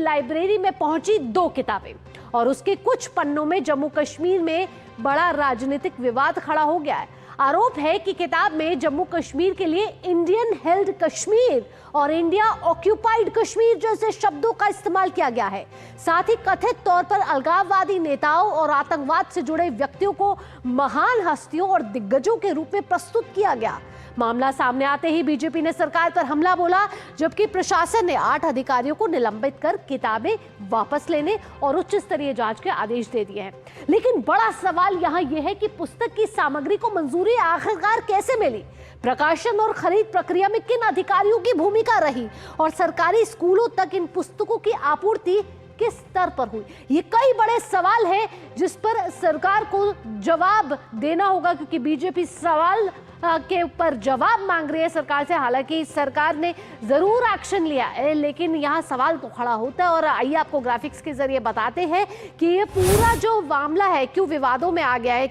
Library में पहुंची 2 किताबें और उसके कुछ पन्नों में जम्मू कश्मीर में बड़ा राजनीतिक विवाद खड़ा हो गया है। आरोप है कि किताब में जम्मू कश्मीर के लिए इंडियन हेल्ड कश्मीर और इंडिया ऑक्यूपाइड कश्मीर जैसे शब्दों का इस्तेमाल किया गया है। साथ ही कथित तौर पर अलगाववादी नेताओं और आतंकवाद से जुड़े व्यक्तियों को महान हस्तियों और दिग्गजों के रूप में प्रस्तुत किया गया। मामला सामने आते ही बीजेपी ने सरकार पर हमला बोला, जबकि प्रशासन ने 8 अधिकारियों को निलंबित कर किताबें वापस लेने और उच्च स्तरीय जांच के आदेश दे दिए हैं। लेकिन बड़ा सवाल यहाँ यह है कि पुस्तक की सामग्री को मंजूरी आखिरकार कैसे मिली, प्रकाशन और खरीद प्रक्रिया में किन अधिकारियों की भूमिका रही और सरकारी स्कूलों तक इन पुस्तकों की आपूर्ति किस स्तर पर हुई। ये कई बड़े सवाल हैं जिस पर सरकार को जवाब देना होगा, क्योंकि बीजेपी सवाल के ऊपर जवाब मांग रही है सरकार से। हालांकि सरकार ने जरूर एक्शन लिया है, लेकिन यहाँ सवाल तो खड़ा होता है। और आइए आपको ग्राफिक्स के जरिए बताते हैं कि ये पूरा जो मामला है क्यों विवादों में आ गया है।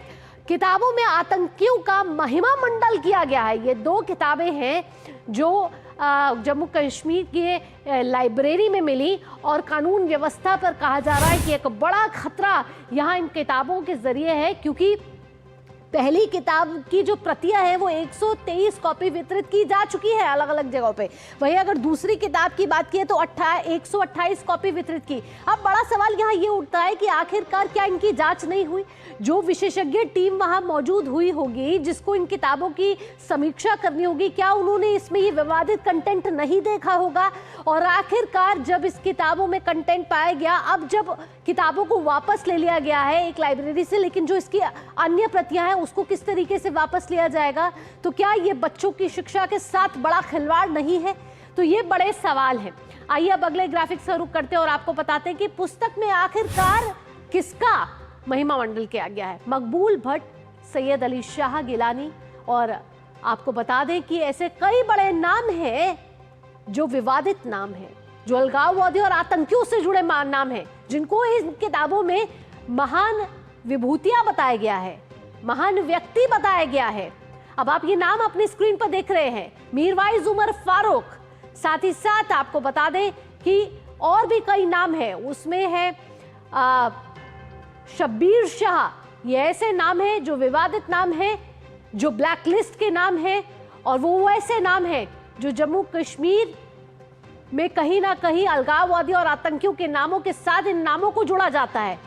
किताबों में आतंकियों का महिमा मंडल किया गया है। ये 2 किताबें हैं जो जम्मू कश्मीर की लाइब्रेरी में मिली और कानून व्यवस्था पर कहा जा रहा है कि एक बड़ा खतरा यहाँ इन किताबों के जरिए है, क्योंकि पहली किताब की जो प्रतियां हैं वो 123 कॉपी वितरित की जा चुकी है अलग अलग जगहों पे। वहीं अगर दूसरी किताब की बात की तो 128 कॉपी वितरित की। अब बड़ा सवाल यहाँ ये उठता है कि आखिरकार क्या इनकी जांच नहीं हुई? जो विशेषज्ञ टीम वहां मौजूद हुई होगी जिसको इन किताबों की समीक्षा करनी होगी, क्या उन्होंने इसमें ये विवादित कंटेंट नहीं देखा होगा? और आखिरकार जब इस किताबों में कंटेंट पाया गया, अब जब किताबों को वापस ले लिया गया है एक लाइब्रेरी से, लेकिन जो इसकी अन्य प्रतियां हैं उसको किस तरीके से वापस लिया जाएगा? तो क्या ये बच्चों की शिक्षा के साथ बड़ा खिलवाड़ नहीं है? तो ये बड़े सवाल हैं। आइए अब अगले ग्राफिक्स से रुक करते हैं और आपको बताते हैं कि पुस्तक में आखिरकार किसका महिमा मंडल किया गया है। मकबूल भट्ट, सैयद अली शाह गिलानी, और आपको बता दें कि ऐसे कई बड़े नाम हैं जो विवादित नाम हैं, जो अलगाववादी और आतंकियों से जुड़े नाम हैं, जिनको इन किताबों में महान विभूतियां बताया गया है, महान व्यक्ति बताया गया है। अब आप ये नाम अपनी स्क्रीन पर देख रहे हैं, मीरवाइज उमर फारूक। साथ ही साथ आपको बता दें कि और भी कई नाम हैं, उसमें है शब्बीर शाह। ये ऐसे नाम हैं जो विवादित नाम हैं, जो ब्लैक लिस्ट के नाम हैं, और वो ऐसे नाम हैं जो जम्मू कश्मीर में कहीं ना कहीं अलगाववादी और आतंकियों के नामों के साथ इन नामों को जोड़ा जाता है,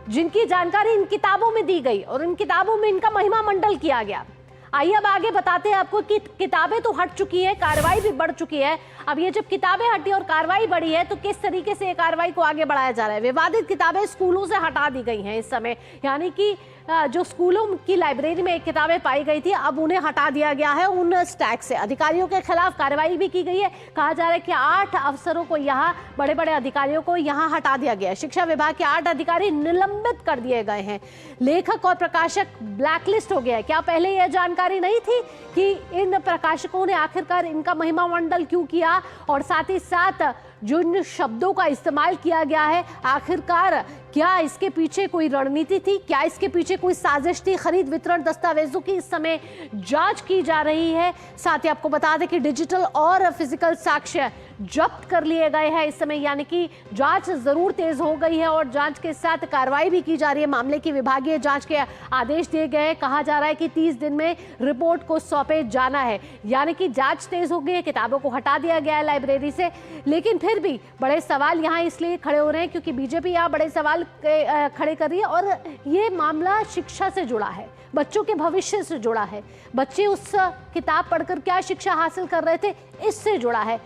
जिनकी जानकारी इन किताबों में दी गई और इन किताबों में इनका महिमा मंडल किया गया। आइए अब आगे बताते हैं आपको कि किताबें तो हट चुकी है, कार्रवाई भी बढ़ चुकी है। अब ये जब किताबें हटी और कार्रवाई बढ़ी है तो किस तरीके से ये कार्रवाई को आगे बढ़ाया जा रहा है। विवादित किताबें स्कूलों से हटा दी गई हैं इस समय, यानी कि जो स्कूलों की लाइब्रेरी में एक किताबें पाई गई थी अब उन्हें हटा दिया गया है उन स्टैक से। अधिकारियों के खिलाफ कार्रवाई भी की गई है। कहा जा रहा है कि 8 अफसरों को यहाँ, बड़े बड़े अधिकारियों को यहाँ हटा दिया गया है। शिक्षा विभाग के 8 अधिकारी निलंबित कर दिए गए हैं। लेखक और प्रकाशक ब्लैकलिस्ट हो गया है। क्या पहले यह जानकारी नहीं थी कि इन प्रकाशकों ने आखिरकार इनका महिमा मंडल क्यों किया? और साथ ही साथ जो इन शब्दों का इस्तेमाल किया गया है, आखिरकार क्या इसके पीछे कोई रणनीति थी? क्या इसके पीछे कोई साजिश थी? खरीद वितरण दस्तावेजों की इस समय जांच की जा रही है। साथ ही आपको बता दें कि डिजिटल और फिजिकल साक्ष्य जब्त कर लिए गए हैं इस समय, यानी कि जांच जरूर तेज हो गई है और जांच के साथ कार्रवाई भी की जा रही है। मामले की विभागीय जांच के आदेश दिए गए हैं। कहा जा रहा है कि 30 दिन में रिपोर्ट को सौंपे जाना है, यानी कि जांच तेज हो गई है। किताबों को हटा दिया गया है लाइब्रेरी से, लेकिन फिर भी बड़े सवाल यहाँ इसलिए खड़े हो रहे हैं क्योंकि बीजेपी यहाँ बड़े सवाल खड़े कर रही है और ये मामला शिक्षा से जुड़ा है, बच्चों के भविष्य से जुड़ा है। बच्चे उस किताब पढ़कर क्या शिक्षा हासिल कर रहे थे, इससे जुड़ा है।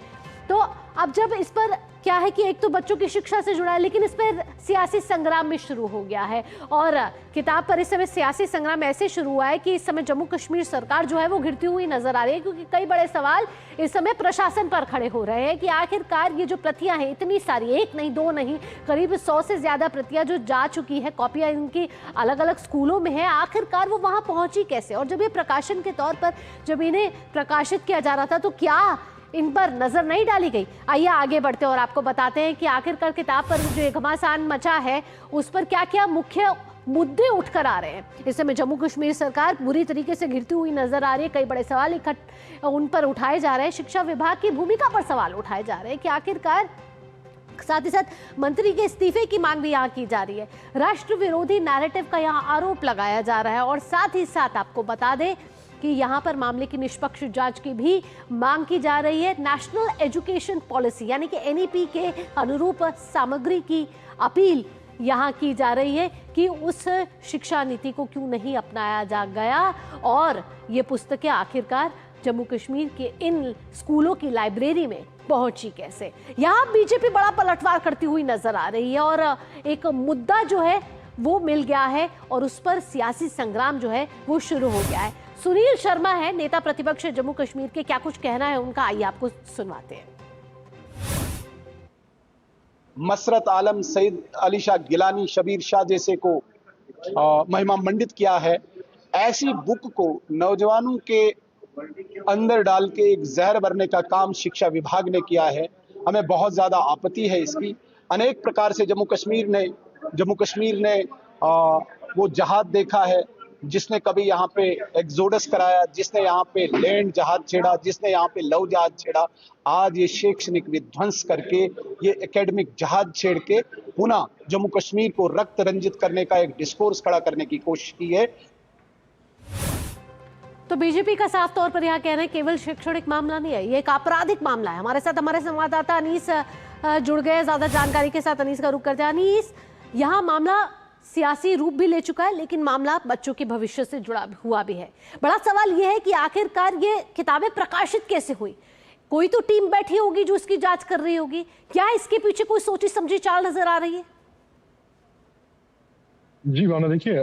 तो अब जब इस पर क्या है कि एक तो बच्चों की शिक्षा से जुड़ा है, लेकिन इस पर सियासी संग्राम भी शुरू हो गया है। और किताब पर इस समय सियासी संग्राम ऐसे शुरू हुआ है कि इस समय जम्मू कश्मीर सरकार जो है वो घिरती हुई नजर आ रही है, क्योंकि कई बड़े सवाल इस समय प्रशासन पर खड़े हो रहे हैं कि आखिरकार ये जो प्रतियां हैं, इतनी सारी, एक नहीं दो नहीं, करीब 100 से ज्यादा प्रतियां जो जा चुकी है, कॉपियां इनकी अलग अलग स्कूलों में है, आखिरकार वो वहां पहुंची कैसे? और जब ये प्रकाशन के तौर पर जब इन्हें प्रकाशित किया जा रहा था तो क्या इन पर नजर नहीं डाली गई? आइए आगे बढ़ते और आपको बताते हैं कि आखिरकार किताब पर जो घमासान मचा है उस पर क्या क्या मुख्य मुद्दे उठकर आ रहे हैं। इस समय जम्मू कश्मीर सरकार बुरी तरीके से घिरती हुई नजर आ रही है। कई बड़े सवाल उन पर उठाए जा रहे हैं। शिक्षा विभाग की भूमिका पर सवाल उठाए जा रहे हैं कि आखिरकार साथ ही साथ मंत्री के इस्तीफे की मांग भी यहाँ की जा रही है। राष्ट्र विरोधी नैरेटिव का यहाँ आरोप लगाया जा रहा है और साथ ही साथ आपको बता दें कि यहाँ पर मामले की निष्पक्ष जांच की भी मांग की जा रही है। नेशनल एजुकेशन पॉलिसी यानी कि एनईपी के अनुरूप सामग्री की अपील यहाँ की जा रही है कि उस शिक्षा नीति को क्यों नहीं अपनाया जा गया और ये पुस्तकें आखिरकार जम्मू कश्मीर के इन स्कूलों की लाइब्रेरी में पहुंची कैसे। यहाँ बीजेपी बड़ा पलटवार करती हुई नजर आ रही है और एक मुद्दा जो है वो मिल गया है और उस पर सियासी संग्राम जो है वो शुरू हो गया है। सुनील शर्मा है नेता प्रतिपक्ष जम्मू कश्मीर के, क्या कुछ कहना है उनका, आइए आपको सुनवाते हैं। मसरत आलम, सईद अली शाह गिलानी, शबीर शाह जैसे को महिमा मंडित किया है। ऐसी बुक को नौजवानों के अंदर डाल के एक जहर भरने का काम शिक्षा विभाग ने किया है। हमें बहुत ज्यादा आपत्ति है इसकी। अनेक प्रकार से जम्मू कश्मीर ने वो जहाज देखा है जिसने कभी यहाँ पे एक्सोडस कराया, जिसने यहाँ पे लैंड जहाज छेड़ा, जिसने यहाँ पे लव जहाज छेड़ा। आज ये शैक्षणिक विध्वंस करके, ये एकेडमिक जहाज छेड़ के पुनः जम्मू कश्मीर को रक्त रंजित करने का एक डिस्कोर्स खड़ा करने की कोशिश की है। तो बीजेपी का साफ तौर पर यहाँ कहना है केवल शैक्षणिक मामला नहीं है, ये एक आपराधिक मामला है। हमारे साथ हमारे संवाददाता अनीस जुड़ गए ज्यादा जानकारी के साथ। अनीस का रुख करते हैं। अनीस, यहाँ मामला सियासी रूप भी ले चुका है लेकिन मामला बच्चों के भविष्य से जुड़ा हुआ भी है। बड़ा सवाल यह है कि आखिरकार ये किताबें प्रकाशित कैसे हुई? कोई तो टीम बैठी होगी जो इसकी जांच कर रही होगी। क्या इसके पीछे कोई सोची समझी चाल नजर आ रही है? जी भावना, देखिए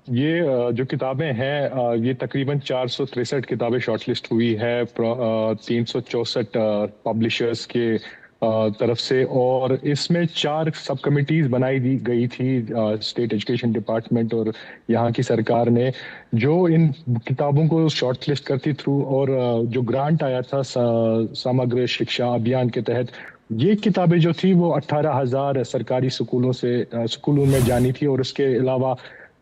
ये जो किताबें हैं ये तकरीबन 463 किताबें शॉर्टलिस्ट हुई है 364 पब्लिशर्स के तरफ से, और इसमें 4 सब कमिटीज बनाई दी गई थी स्टेट एजुकेशन डिपार्टमेंट और यहाँ की सरकार ने, जो इन किताबों को शॉर्टलिस्ट करती थ्रू। और जो ग्रांट आया था समग्र शिक्षा अभियान के तहत, ये किताबें जो थी वो 18,000 सरकारी स्कूलों में जानी थी और उसके अलावा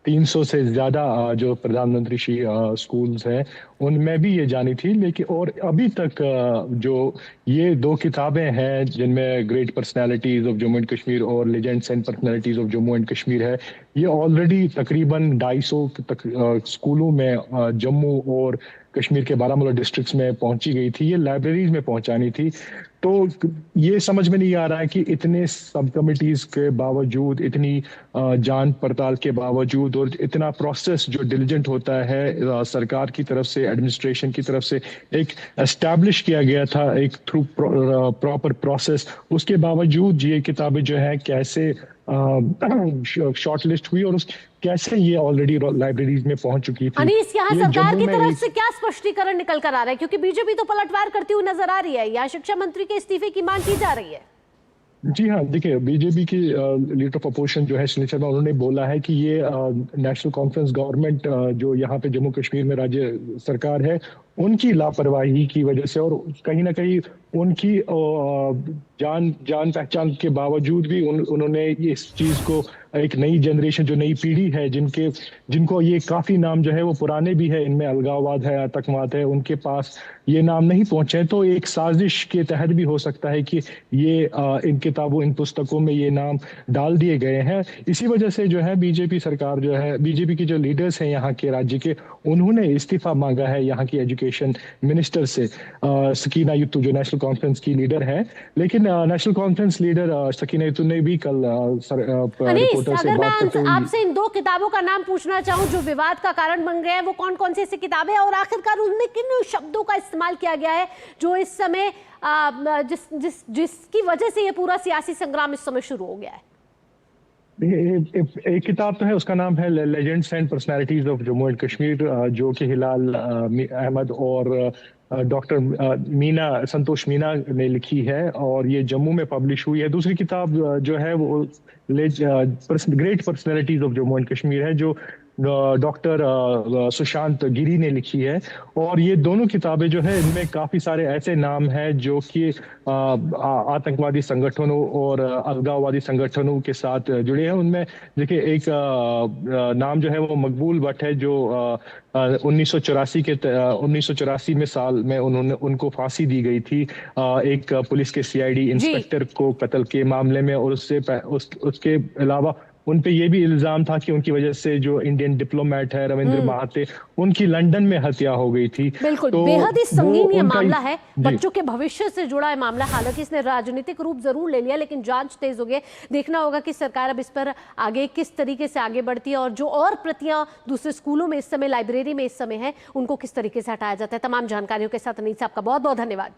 300 से ज्यादा जो प्रधानमंत्री श्री स्कूल्स हैं उनमें भी ये जानी थी। लेकिन और अभी तक जो ये 2 किताबें हैं जिनमें great personalities of Jammu and Kashmir और legends and personalities of Jammu and Kashmir है, ये ऑलरेडी तकरीबन 250 तक स्कूलों में जम्मू और कश्मीर के बारामूला डिस्ट्रिक्ट्स में पहुंची गई थी। ये लाइब्रेरीज में पहुंचानी थी। तो ये समझ में नहीं आ रहा है कि इतने सब कमिटीज के बावजूद, इतनी जांच पड़ताल के बावजूद और इतना प्रोसेस जो डिलिजेंट होता है सरकार की तरफ से, एडमिनिस्ट्रेशन की तरफ से एक एस्टैब्लिश किया गया था एक थ्रू प्रॉपर प्रोसेस, उसके बावजूद ये किताबें जो है कैसे शॉर्टलिस्ट हुई और कैसे ये ऑलरेडी लाइब्रेरीज में पहुंच चुकी थी। अनीस, यहाँ सरकार की तरफ से क्या स्पष्टीकरण निकल कर आ रहा है? क्योंकि बीजेपी तो पलटवार करती हुई नजर आ रही है, या शिक्षा मंत्री के इस्तीफे की मांग की जा रही है। जी हाँ, देखिए बीजेपी की लीडर ऑफ अपोजिशन जो है सुनील शर्मा, उन्होंने बोला है कि ये नेशनल कॉन्फ्रेंस गवर्नमेंट जो यहाँ पे जम्मू कश्मीर में राज्य सरकार है उनकी लापरवाही की वजह से और कहीं ना कहीं उनकी जान पहचान के बावजूद भी उन्होंने इस चीज को एक नई जनरेशन, जो नई पीढ़ी है जिनको ये काफी नाम जो है वो पुराने भी है, इनमें अलगाववाद है, आतंकवाद है, उनके पास ये नाम नहीं पहुंचे। तो एक साजिश के तहत भी हो सकता है कि ये इन किताबों, इन पुस्तकों में ये नाम डाल दिए गए हैं। इसी वजह से जो है बीजेपी सरकार जो है, बीजेपी के जो लीडर्स हैं यहाँ के राज्य के, उन्होंने इस्तीफा मांगा है यहाँ की एजुकेशन मिनिस्टर से, सकीना युत्तू जो नेशनल कॉन्फ्रेंस की लीडर है। लेकिन नेशनल कॉन्फ्रेंस लीडर सकीना युत्तू ने भी कल रिपोर्टर से बात करते हुए आपसे इन 2 किताबों का नाम पूछना चाहूं जो विवाद का कारण बन गए हैं, वो कौन कौन सी ऐसी किताबें और आखिरकार उनमें किन शब्दों का इस्तेमाल किया गया है जो इस समय जिसकी वजह से ये पूरा सियासी संग्राम इस समय शुरू हो गया है? एक किताब तो है, उसका नाम है legends and personalities of Jammu and Kashmir, जो कि हिलाल अहमद और डॉक्टर संतोष मीना ने लिखी है और ये जम्मू में पब्लिश हुई है। दूसरी किताब जो है वो great personalities of Jammu and Kashmir है, जो डॉक्टर सुशांत गिरी ने लिखी है। और ये दोनों किताबें जो है इनमें काफी सारे ऐसे नाम हैं जो कि आतंकवादी संगठनों और अलगाववादी संगठनों के साथ जुड़े हैं। उनमें देखिए एक नाम जो है वो मकबूल भट्ट है, जो 1984 में साल में उन्होंने उनको फांसी दी गई थी एक पुलिस के सीआईडी इंस्पेक्टर को कत्ल के मामले में। और उसके अलावा उन पे ये भी इल्जाम था कि उनकी वजह से जो इंडियन डिप्लोमेट है रविंद्र महाते, उनकी लंदन में हत्या हो गई थी। बिल्कुल, तो बेहद ही संगीन ये मामला है, जी। बच्चों के भविष्य से जुड़ा है मामला। हालांकि इसने राजनीतिक रूप जरूर ले लिया, लेकिन जांच तेज हो गई। देखना होगा कि सरकार अब इस पर आगे किस तरीके से आगे बढ़ती है, और जो और प्रतियां दूसरे स्कूलों में इस समय, लाइब्रेरी में इस समय है, उनको किस तरीके से हटाया जाता है। तमाम जानकारियों के साथ अनीस, आपका बहुत बहुत धन्यवाद।